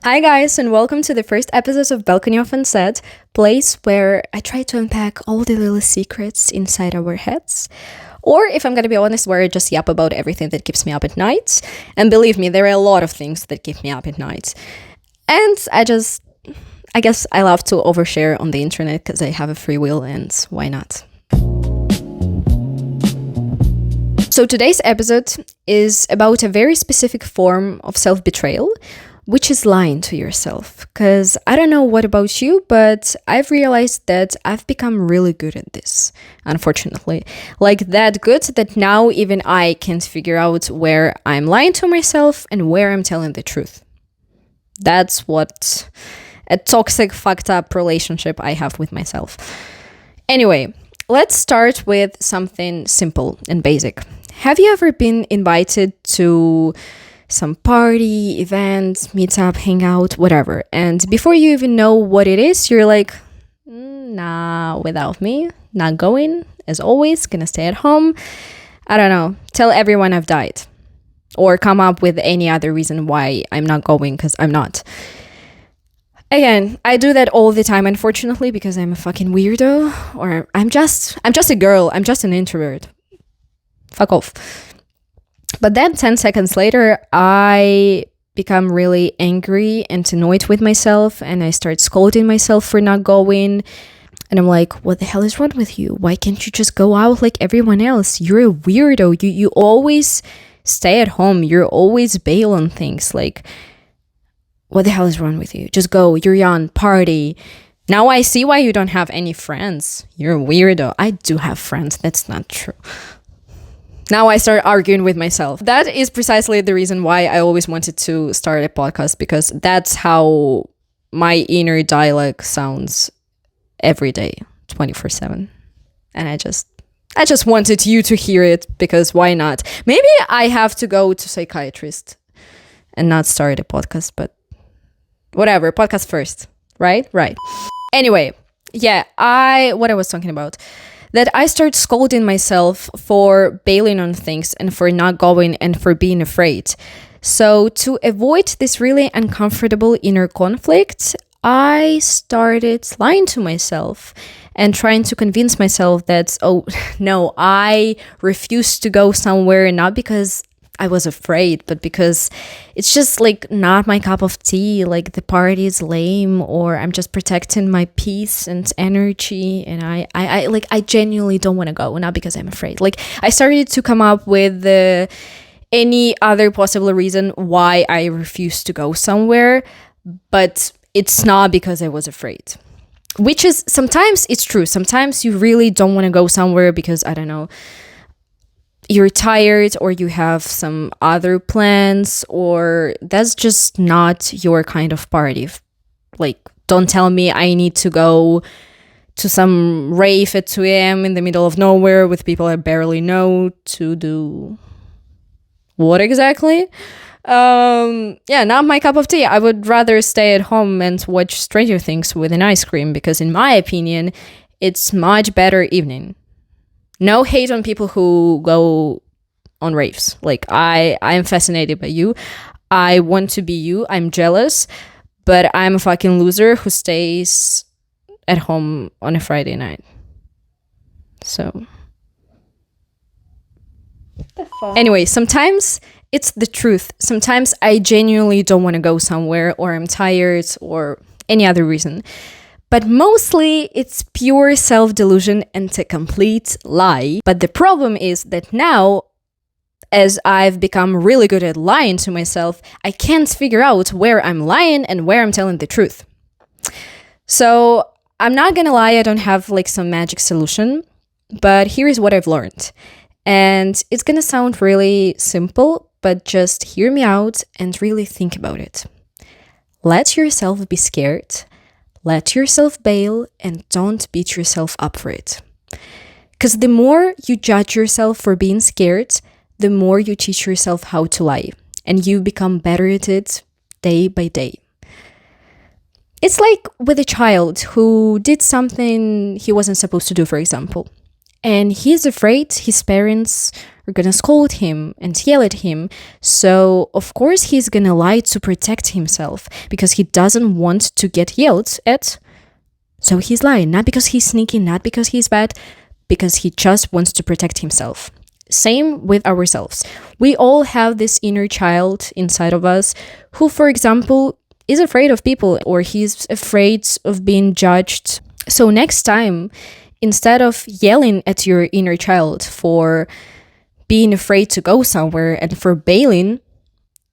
Hi guys, and welcome to the first episode of Balcony of Unsaid, place where I try to unpack all the little secrets inside our heads. Or, if I'm gonna be honest, where I just yap about everything that keeps me up at night. And believe me, there are a lot of things that keep me up at night. And I guess I love to overshare on the internet because I have a free will, and why not? So today's episode is about a very specific form of self-betrayal, which is lying to yourself. Because I don't know what about you, but I've realized that I've become really good at this, unfortunately. Like that good that now even I can't figure out where I'm lying to myself and where I'm telling the truth. That's what a toxic, fucked up relationship I have with myself. Anyway, let's start with something simple and basic. Have you ever been invited to some party, event, meetup, hangout, whatever, and before you even know what it is, you're like, nah, without me, not going, as always, gonna stay at home, I don't know, tell everyone I've died, or come up with any other reason why I'm not going, because I'm not. Again, I do that all the time, unfortunately, because I'm a fucking weirdo, or I'm just a girl, I'm just an introvert. Fuck off. But then 10 seconds later, I become really angry and annoyed with myself, and I start scolding myself for not going. And I'm like, what the hell is wrong with you? Why can't you just go out like everyone else? You're a weirdo. You always stay at home. You're always bail on things. Like, what the hell is wrong with you? Just go. You're young. Party. Now I see why you don't have any friends. You're a weirdo. I do have friends. That's not true. Now I start arguing with myself. That is precisely the reason why I always wanted to start a podcast, because that's how my inner dialogue sounds every day, 24/7. And I just wanted you to hear it, because why not? Maybe I have to go to psychiatrist and not start a podcast, but whatever, podcast first, right? Right. Anyway, yeah, what I was talking about. That I start scolding myself for bailing on things and for not going and for being afraid. So to avoid this really uncomfortable inner conflict, I started lying to myself and trying to convince myself that, oh, no, I refuse to go somewhere, not because I was afraid, but because it's just like not my cup of tea, like the party is lame, or I'm just protecting my peace and energy, and I genuinely don't want to go, not because I'm afraid. Like I started to come up with any other possible reason why I refuse to go somewhere, but it's not because I was afraid. Which is, sometimes it's true. Sometimes you really don't want to go somewhere because, I don't know, you're tired, or you have some other plans, or that's just not your kind of party. Like, don't tell me I need to go to some rave at 2 a.m. in the middle of nowhere with people I barely know to do what exactly? Yeah, not my cup of tea. I would rather stay at home and watch Stranger Things with an ice cream, because in my opinion, it's much better evening. No hate on people who go on raves. Like, I am fascinated by you. I want to be you. I'm jealous. But I'm a fucking loser who stays at home on a Friday night. So. Anyway, sometimes it's the truth. Sometimes I genuinely don't want to go somewhere, or I'm tired, or any other reason. But mostly it's pure self-delusion and a complete lie. But the problem is that now, as I've become really good at lying to myself, I can't figure out where I'm lying and where I'm telling the truth. So I'm not gonna lie, I don't have like some magic solution, but here's what I've learned. And it's gonna sound really simple, but just hear me out and really think about it. Let yourself be scared. Let yourself bail, and don't beat yourself up for it. Because the more you judge yourself for being scared, the more you teach yourself how to lie, and you become better at it day by day. It's like with a child who did something he wasn't supposed to do, for example, and he's afraid his parents are gonna scold him and yell at him. So, of course, he's gonna lie to protect himself because he doesn't want to get yelled at. So he's lying, not because he's sneaky, not because he's bad, because he just wants to protect himself. Same with ourselves. We all have this inner child inside of us who, for example, is afraid of people, or he's afraid of being judged. So next time, instead of yelling at your inner child for being afraid to go somewhere and for bailing,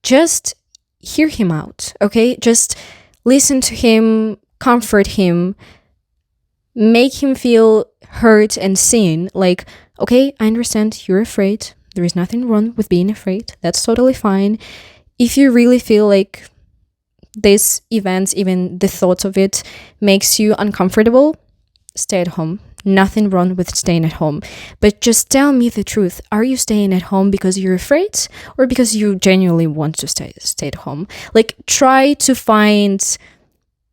just hear him out, okay? Just listen to him, comfort him, make him feel heard and seen. Like, okay, I understand you're afraid. There is nothing wrong with being afraid. That's totally fine. If you really feel like this event, even the thought of it, makes you uncomfortable, stay at home. Nothing wrong with staying at home. But just tell me the truth. Are you staying at home because you're afraid or because you genuinely want to stay at home? Like, try to find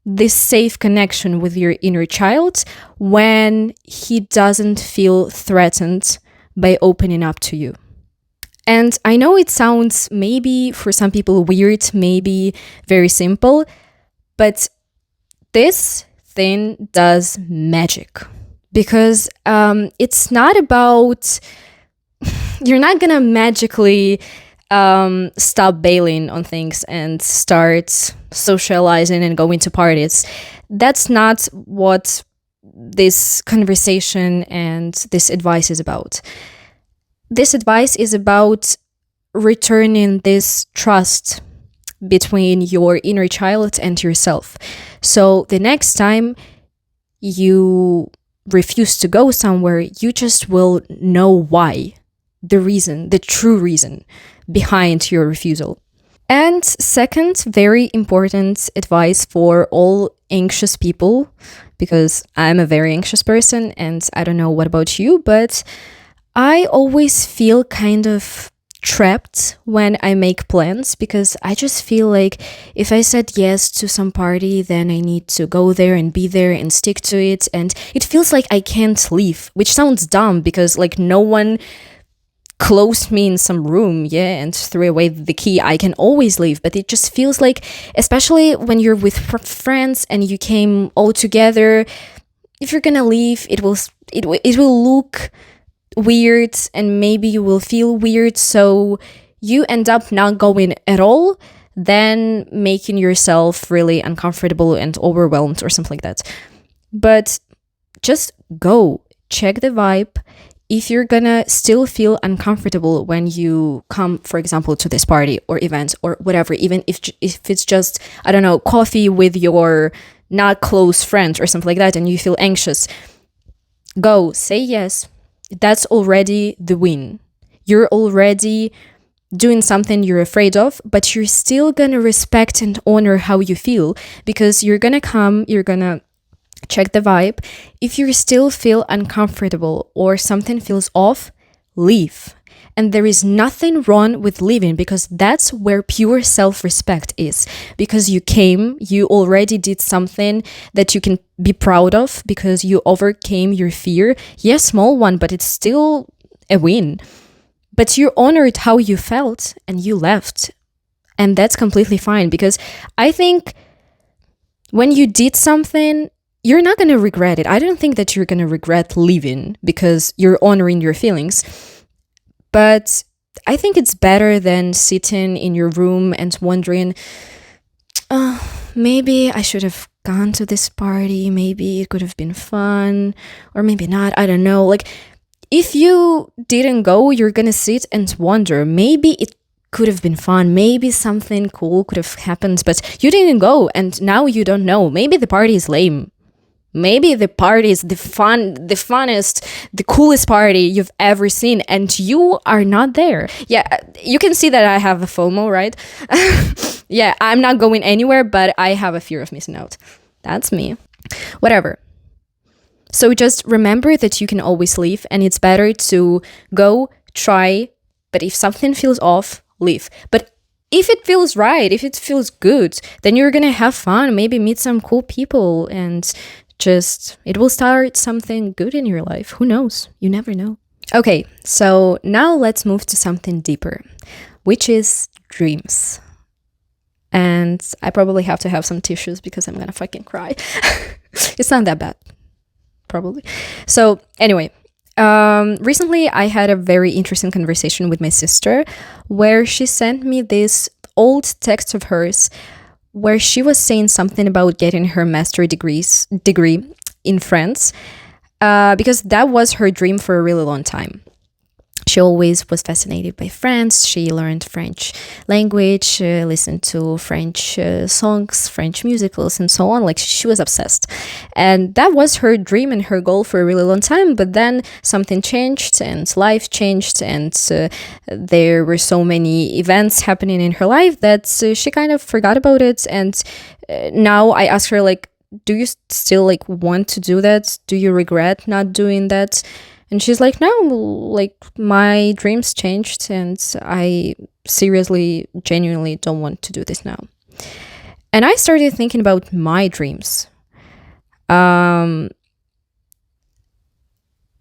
this safe connection with your inner child when he doesn't feel threatened by opening up to you. And I know it sounds maybe for some people weird, maybe very simple, but this thing does magic. Because it's not about, you're not gonna magically stop bailing on things and start socializing and going to parties. That's not what this conversation and this advice is about. This advice is about returning this trust between your inner child and yourself. So the next time you refuse to go somewhere, you just will know why, the reason, the true reason behind your refusal. And second, very important advice for all anxious people, because I'm a very anxious person and I don't know what about you, but I always feel kind of trapped when I make plans, because I just feel like if I said yes to some party, then I need to go there and be there and stick to it, and it feels like I can't leave, which sounds dumb because like no one closed me in some room, and threw away the key. I can always leave, but it just feels like, especially when you're with friends and you came all together, if you're gonna leave, it will look weird and maybe you will feel weird, so you end up not going at all, then making yourself really uncomfortable and overwhelmed or something like that. But just go, check the vibe. If you're gonna still feel uncomfortable when you come, for example, to this party or event or whatever, even if it's just, I don't know, coffee with your not close friends or something like that, and you feel anxious, go, say yes. That's already the win. You're already doing something you're afraid of, but you're still gonna respect and honor how you feel, because you're gonna come, you're gonna check the vibe. If you still feel uncomfortable or something feels off, leave. And there is nothing wrong with leaving, because that's where pure self-respect is. Because you came, you already did something that you can be proud of, because you overcame your fear. Yes, small one, but it's still a win. But you honored how you felt and you left. And that's completely fine, because I think when you did something, you're not going to regret it. I don't think that you're going to regret leaving because you're honoring your feelings. But I think it's better than sitting in your room and wondering, maybe I should have gone to this party. Maybe it could have been fun, or maybe not. I don't know. Like, if you didn't go, you're going to sit and wonder, maybe it could have been fun. Maybe something cool could have happened, but you didn't go. And now you don't know. Maybe the party is lame. Maybe the party is the funnest, the coolest party you've ever seen, and you are not there. Yeah, you can see that I have a FOMO, right? Yeah, I'm not going anywhere, but I have a fear of missing out. That's me. Whatever. So just remember that you can always leave, and it's better to go, try, but if something feels off, leave. But if it feels right, if it feels good, then you're gonna have fun, maybe meet some cool people, and just, it will start something good in your life. Who knows? You never know. Okay, so now let's move to something deeper, which is dreams. And I probably have to have some tissues because I'm gonna fucking cry. It's not that bad, probably. So, anyway, recently I had a very interesting conversation with my sister where she sent me this old text of hers where she was saying something about getting her degree in France, because that was her dream for a really long time. She always was fascinated by France. She learned French language, listened to French songs, French musicals, and so on. Like, she was obsessed. And that was her dream and her goal for a really long time. But then something changed and life changed, and there were so many events happening in her life that she kind of forgot about it. And now I ask her, like, do you still like want to do that? Do you regret not doing that? And she's like, no, like, my dreams changed and I seriously, genuinely don't want to do this now. And I started thinking about my dreams. And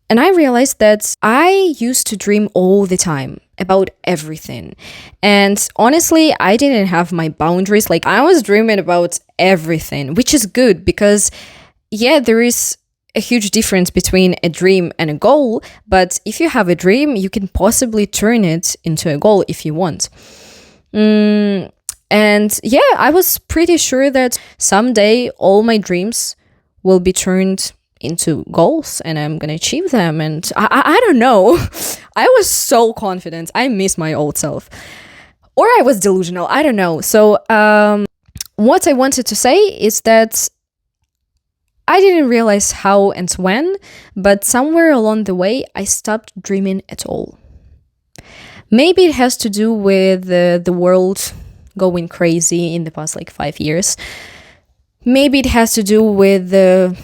I realized that I used to dream all the time about everything. And honestly, I didn't have my boundaries. Like, I was dreaming about everything, which is good because, yeah, there is a huge difference between a dream and a goal. But if you have a dream, you can possibly turn it into a goal if you want. And yeah, I was pretty sure that someday all my dreams will be turned into goals and I'm gonna achieve them. And I don't know. I was so confident. I miss my old self. Or I was delusional. I don't know. So what I wanted to say is that I didn't realize how and when, but somewhere along the way, I stopped dreaming at all. Maybe it has to do with the world going crazy in the past 5 years. Maybe it has to do with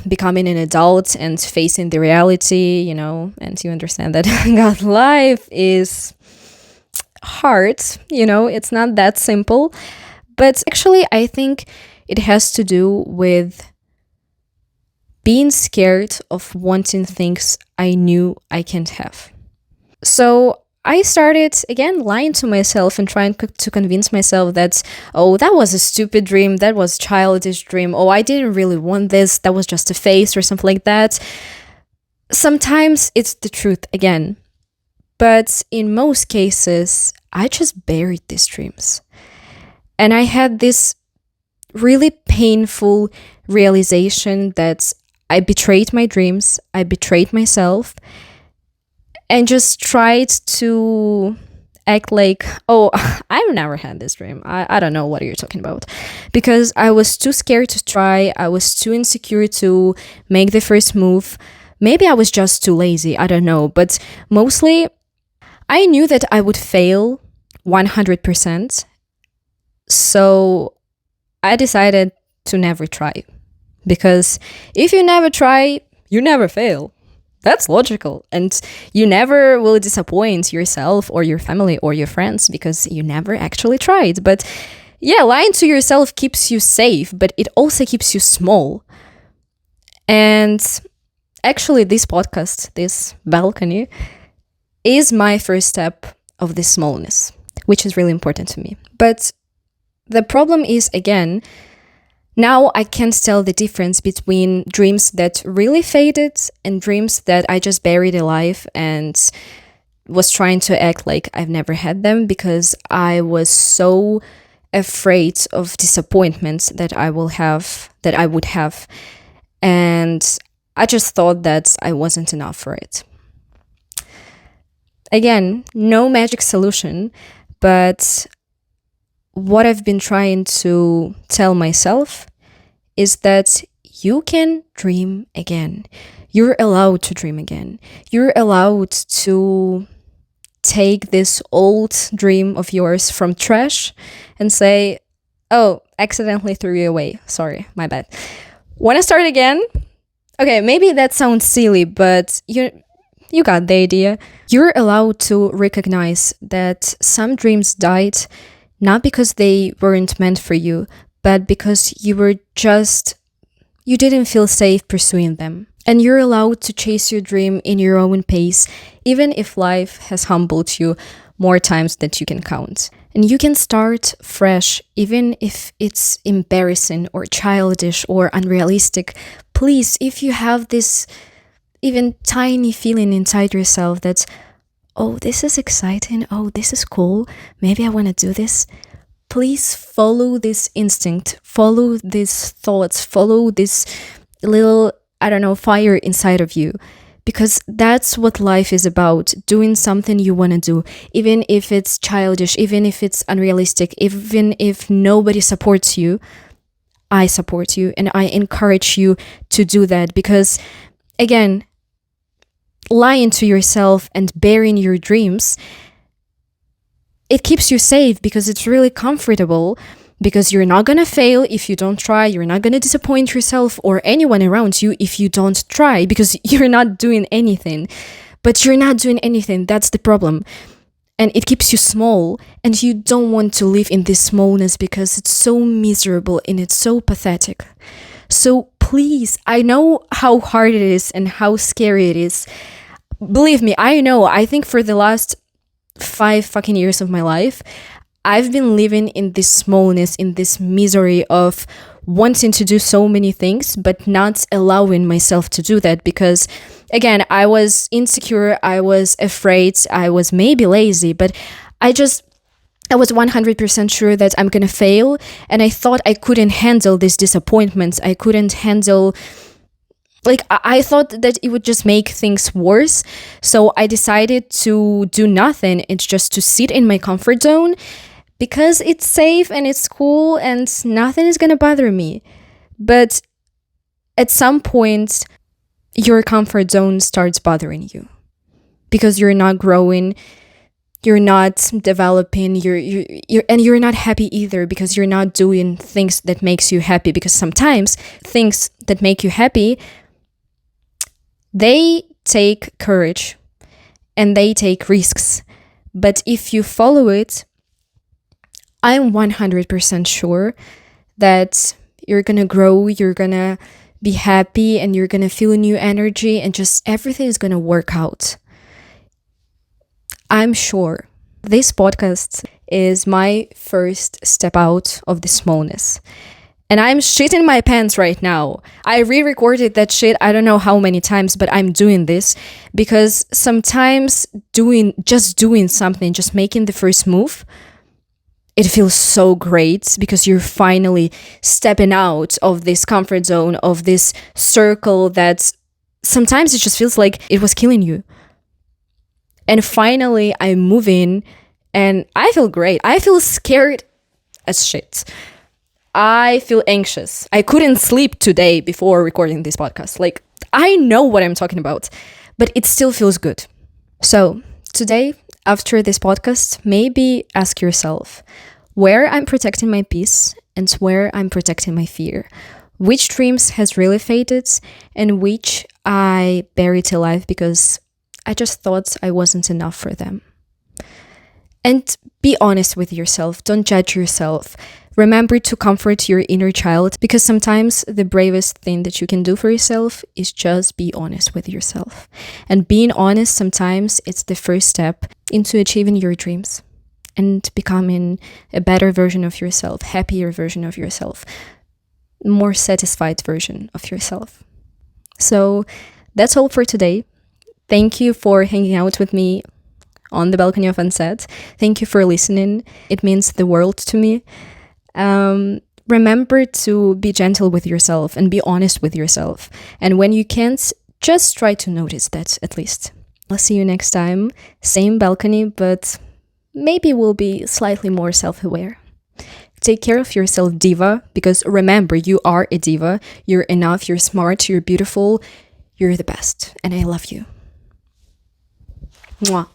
becoming an adult and facing the reality, and you understand that God, life is hard, it's not that simple. But actually, I think it has to do with being scared of wanting things I knew I can't have. So I started, again, lying to myself and trying to convince myself that, oh, that was a stupid dream, that was a childish dream, oh, I didn't really want this, that was just a phase or something like that. Sometimes it's the truth, again. But in most cases, I just buried these dreams. And I had this really painful realization that I betrayed my dreams, I betrayed myself, and just tried to act like, oh, I've never had this dream. I don't know what you're talking about. Because I was too scared to try, I was too insecure to make the first move. Maybe I was just too lazy, I don't know. But mostly, I knew that I would fail 100%. So I decided to never try. Because if you never try, you never fail. That's logical. And you never will disappoint yourself or your family or your friends because you never actually tried. But yeah, lying to yourself keeps you safe, but it also keeps you small. And actually, this podcast, this balcony, is my first step of this smallness, which is really important to me. But the problem is, again, now I can't tell the difference between dreams that really faded and dreams that I just buried alive and was trying to act like I've never had them because I was so afraid of disappointments that I would have. And I just thought that I wasn't enough for it. Again, no magic solution, but what I've been trying to tell myself is that you can dream again. You're allowed to dream again. You're allowed to take this old dream of yours from trash and say, oh, accidentally threw you away. Sorry, my bad. Want to start again? Okay, maybe that sounds silly, but you got the idea. You're allowed to recognize that some dreams died not because they weren't meant for you, but because you didn't feel safe pursuing them. And you're allowed to chase your dream in your own pace, even if life has humbled you more times than you can count. And you can start fresh, even if it's embarrassing or childish or unrealistic. Please, if you have this even tiny feeling inside yourself that's, oh, this is exciting, oh, this is cool, maybe I want to do this, please follow this instinct, follow these thoughts, follow this little, fire inside of you. Because that's what life is about, doing something you want to do, even if it's childish, even if it's unrealistic, even if nobody supports you. I support you and I encourage you to do that, because, again, lying to yourself and burying your dreams, it keeps you safe because it's really comfortable, because you're not going to fail if you don't try. You're not going to disappoint yourself or anyone around you if you don't try, because you're not doing anything. But you're not doing anything. That's the problem. And it keeps you small, and you don't want to live in this smallness because it's so miserable and it's so pathetic. So please, I know how hard it is and how scary it is. Believe me, I know. I think for the last 5 fucking years of my life, I've been living in this smallness, in this misery of wanting to do so many things, but not allowing myself to do that because, again, I was insecure, I was afraid, I was maybe lazy, but I was 100% sure that I'm gonna fail, and I thought I couldn't handle these disappointments. I couldn't handle, I thought that it would just make things worse. So I decided to do nothing. It's just to sit in my comfort zone because it's safe and it's cool and nothing is gonna bother me. But at some point, your comfort zone starts bothering you because you're not growing, you're not developing, you're not happy either because you're not doing things that makes you happy. Because sometimes things that make you happy, they take courage and they take risks. But if you follow it, I'm 100% sure that you're gonna grow, you're gonna be happy, and you're gonna feel new energy, and just everything is gonna work out. I'm sure. This podcast is my first step out of the smallness. And I'm shitting my pants right now. I re-recorded that shit I don't know how many times, but I'm doing this because sometimes just doing something, just making the first move, it feels so great because you're finally stepping out of this comfort zone, of this circle that sometimes it just feels like it was killing you. And finally, I'm moving and I feel great. I feel scared as shit. I feel anxious. I couldn't sleep today before recording this podcast. I know what I'm talking about, but it still feels good. So today, after this podcast, maybe ask yourself where I'm protecting my peace and where I'm protecting my fear. Which dreams has really faded and which I buried alive because I just thought I wasn't enough for them. And be honest with yourself. Don't judge yourself. Remember to comfort your inner child because sometimes the bravest thing that you can do for yourself is just be honest with yourself. And being honest sometimes it's the first step into achieving your dreams and becoming a better version of yourself, happier version of yourself, more satisfied version of yourself. So that's all for today. Thank you for hanging out with me on the balcony of Unsaid. Thank you for listening. It means the world to me. Remember to be gentle with yourself and be honest with yourself. And when you can't, just try to notice that at least. I'll see you next time. Same balcony, but maybe we'll be slightly more self-aware. Take care of yourself, diva, because remember, you are a diva. You're enough, you're smart, you're beautiful, you're the best, and I love you. Mwah.